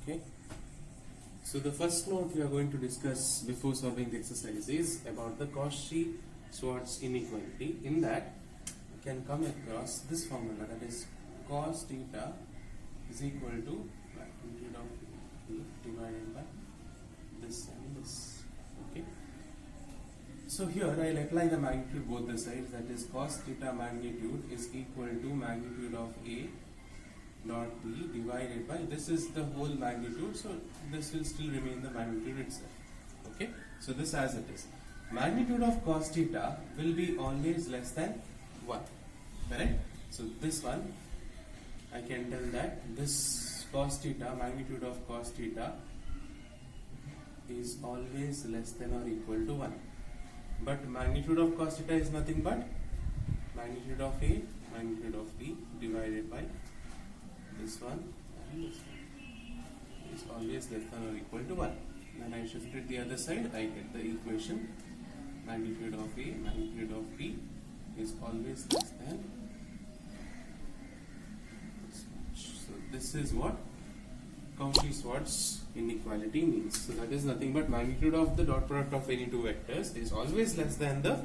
Okay. So the first note we are going to discuss before solving the exercise is about the Cauchy-Schwarz inequality. In that, we can come across this formula, that is cos theta is equal to magnitude of E divided by this and this. Okay. So here I will apply the magnitude both the sides, that is cos theta magnitude is equal to magnitude of A dot B divided by, this is the whole magnitude, so this will still remain the magnitude itself. Okay, so this as it is. Magnitude of cos theta will be always less than 1, correct? So this one, I can tell that this cos theta, magnitude of cos theta is always less than or equal to 1. But magnitude of cos theta is nothing but magnitude of A, magnitude of B divided by this one and this one is always less than or equal to 1. When I shift it the other side, I get the equation magnitude of A, magnitude of B is always less than this much. So this is what Cauchy-Schwarz inequality means. So that is nothing but magnitude of the dot product of any two vectors is always less than the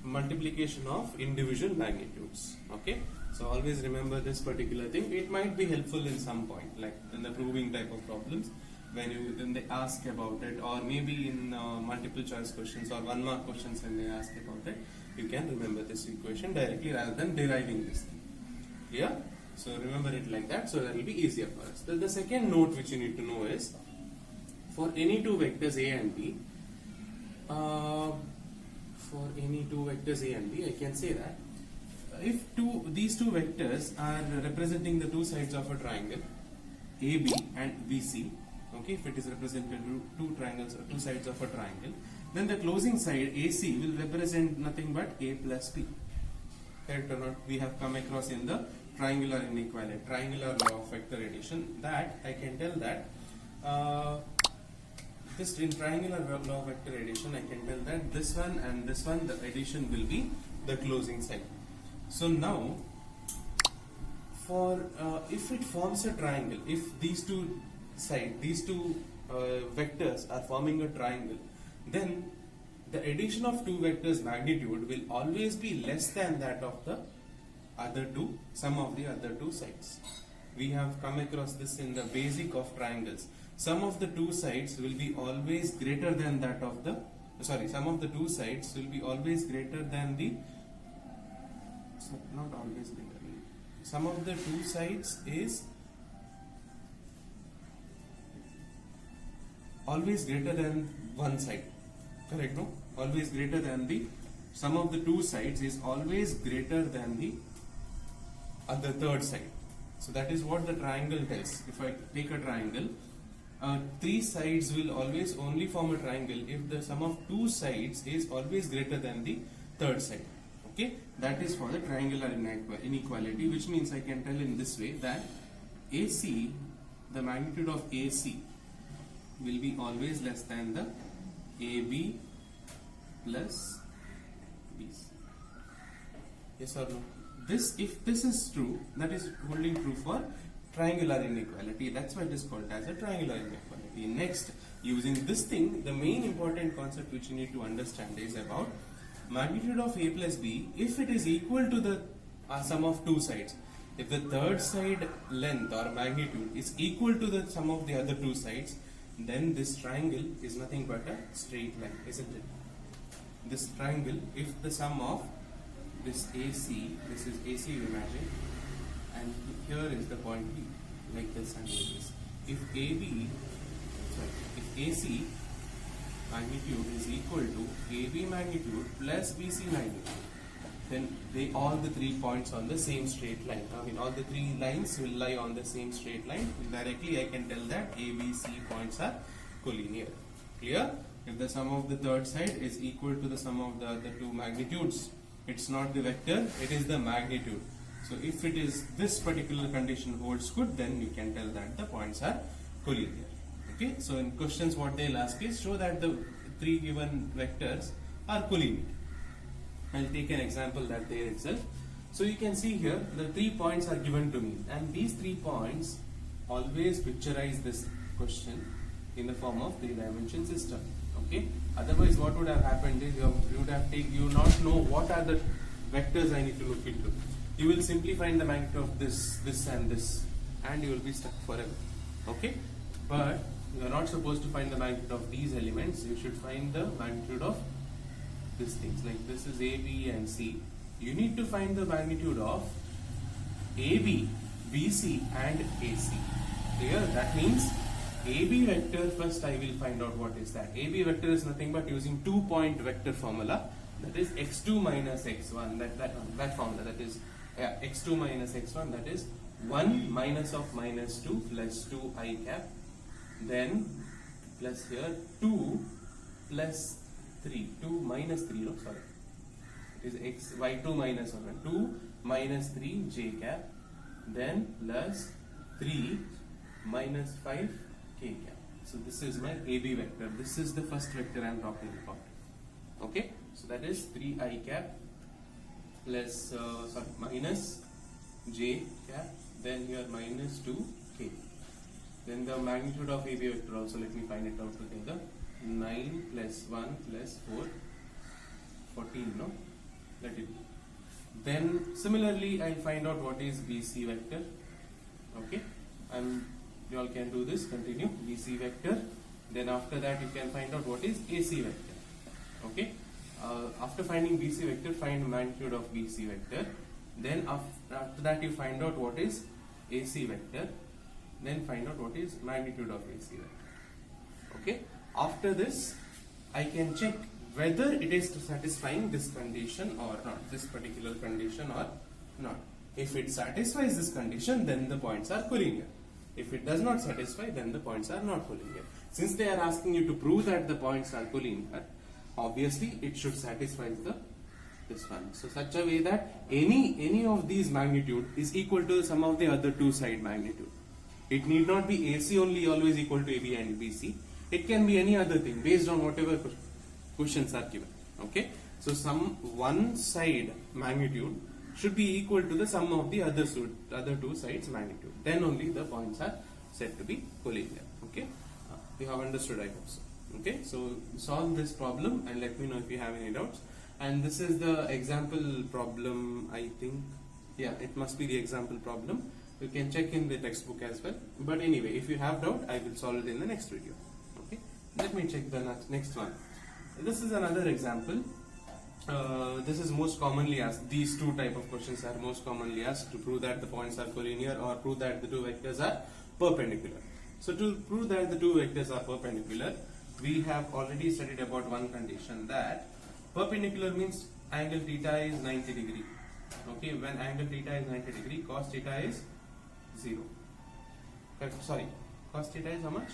multiplication of individual magnitudes. Okay, so always remember this particular thing. It might be helpful in some point, like in the proving type of problems, when they ask about it, or maybe in multiple choice questions or 1 mark questions when they ask about it, you can remember this equation directly rather than deriving this thing. Yeah, so remember it like that, so that will be easier for us. The second note which you need to know is, for any two vectors A and B, for any two vectors A and B, I can say that if these two vectors are representing the two sides of a triangle, AB and BC, okay, if it is represented two triangles or two sides of a triangle, then the closing side AC will represent nothing but A plus B. Correct or not? We have come across in the triangular inequality, triangular law of vector addition, that I can tell that this in triangular law of vector addition, I can tell that this one and this one, the addition will be the closing side. So now, for if it forms a triangle, if these two vectors are forming a triangle, then the addition of two vectors magnitude will always be less than that of the other two, sum of the other two sides. We have come across this in the basic of triangles. Sum of the two sides will be always greater than that of the, sum of the two sides will be always greater than the, not always greater, sum of the two sides is always greater than one side, correct? No, always greater than the sum of the two sides is always greater than the other third side. So that is what the triangle tells. If I take a triangle, three sides will always only form a triangle if the sum of two sides is always greater than the third side. Okay, that is for the triangular inequality, which means I can tell in this way that AC, the magnitude of AC will be always less than the AB plus BC. Yes or no? This, if this is true, that is holding true for triangular inequality. That's why it is called as a triangular inequality. Next, using this thing, the main important concept which you need to understand is about magnitude of A plus B if it is equal to the sum of two sides. If the third side length or magnitude is equal to the sum of the other two sides, then this triangle is nothing but a straight line, isn't it? This triangle, if the sum of this AC, this is AC, you imagine, and here is the point B, like this and like this. If AC magnitude is equal to AB magnitude plus BC magnitude, then all the 3 points on the same straight line. I mean, all the 3 lines will lie on the same straight line. Directly I can tell that ABC points are collinear. Clear? If the sum of the third side is equal to the sum of the other two magnitudes, it's not the vector, it is the magnitude. So if it is this particular condition holds good, then you can tell that the points are collinear. Okay, so in questions what they'll ask is show that the 3 given vectors are collinear. I'll take an example that there itself. So you can see here the 3 points are given to me, and these 3 points always picturize this question in the form of 3-dimension system. Okay. Otherwise, what would have happened is you would have you not know what are the vectors I need to look into. You will simply find the magnitude of this, this, and this, and you will be stuck forever. Okay. But you are not supposed to find the magnitude of these elements. You should find the magnitude of these things. Like this is A, B, and C. You need to find the magnitude of AB, BC, and AC. Clear? That means AB vector, first I will find out what is that. AB vector is nothing but using 2-point vector formula, that is x2 minus x1, that formula, that is x2 minus x1, that is 1 minus of minus 2 plus 2 I cap, then plus here 2 plus 3, 2 minus 3, no sorry, it is x, y2 minus 1, 2 minus 3 j cap, then plus 3 minus 5 k cap. So this is my AB vector. This is the first vector I am talking about. Okay, so that is 3I cap plus minus j cap, then here minus 2k. Then the magnitude of AB vector also, let me find it out together. 9 plus 1 plus 4, 14, no? Let it be. Then similarly I'll find out what is BC vector. Okay, and you all can do this, continue. BC vector, then after that you can find out what is AC vector. Okay, after finding BC vector, find magnitude of BC vector, then after that you find out what is AC vector, then find out what is magnitude of AC vector. Okay, after this I can check whether it is satisfying this condition or not, this particular condition or not. If it satisfies this condition, then the points are collinear. If it does not satisfy, then the points are not collinear. Since they are asking you to prove that the points are collinear, obviously it should satisfy this one. So such a way that any of these magnitude is equal to the sum of the other two side magnitude. It need not be AC only always equal to AB and BC. It can be any other thing based on whatever questions are given. Okay, so some one side magnitude should be equal to the sum of the other two sides magnitude. Then only the points are said to be collinear. Okay, you have understood, I hope so. Okay, so solve this problem and let me know if you have any doubts. And this is the example problem, I think. Yeah, it must be the example problem. You can check in the textbook as well. But anyway, if you have doubt, I will solve it in the next video. Okay, let me check the next one. This is another example. This is most commonly asked. These two type of questions are most commonly asked to prove that the points are collinear or prove that the two vectors are perpendicular. So to prove that the two vectors are perpendicular, we have already studied about one condition, that perpendicular means angle theta is 90 degree. Okay, when angle theta is 90 degree, cos theta is 0. Correct? Sorry, cos theta is how much?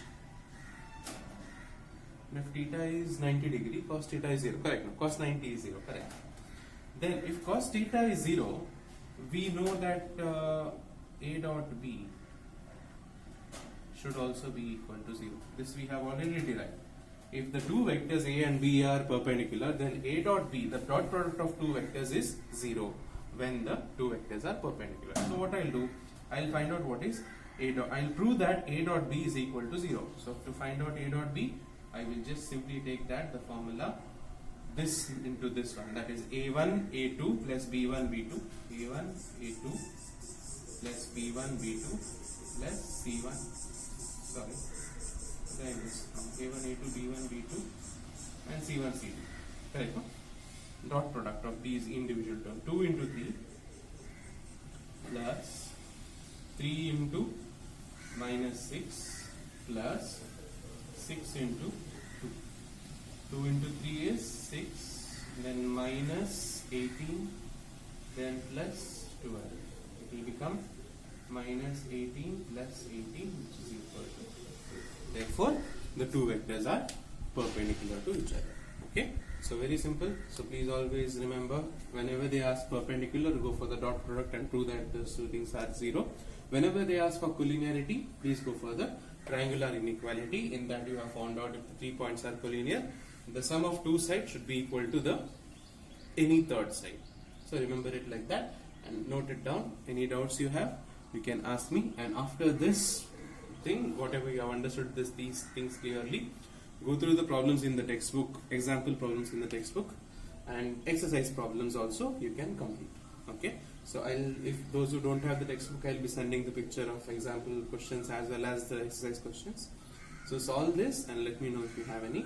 If theta is 90 degree, cos theta is 0. Correct. No, cos 90 is 0. Correct. Then if cos theta is 0, we know that A dot B should also be equal to 0. This we have already derived. If the two vectors A and B are perpendicular, then A dot B, the dot product of two vectors, is 0 when the two vectors are perpendicular. So what I'll do, I'll find out what is A dot. I'll prove that A dot B is equal to 0. So to find out A dot B, I will just simply take that, the formula, this into this one, that is A1 A2 plus B1 B2, A1 A2 plus B1 B2 plus C1, sorry, A1 A2 B1 B2 and C1 C2, correct? No? Dot product of these individual terms, 2 into 3 plus 3 into minus 6 plus 6 into 2. 2 into 3 is 6, then minus 18, then plus 12. It will become minus 18 plus 18, which is equal to. Therefore, the two vectors are perpendicular to each other. Okay, so very simple. So please always remember, whenever they ask perpendicular, go for the dot product and prove that the two things are 0. Whenever they ask for collinearity, please go for the triangular inequality. In that you have found out if the 3 points are collinear, the sum of two sides should be equal to the any third side. So remember it like that and note it down. Any doubts you have, you can ask me, and after this thing, whatever you have understood these things clearly, go through the problems in the textbook, example problems in the textbook, and exercise problems also you can complete. Okay, so if those who don't have the textbook, I'll be sending the picture of example questions as well as the exercise questions. So solve this and let me know if you have any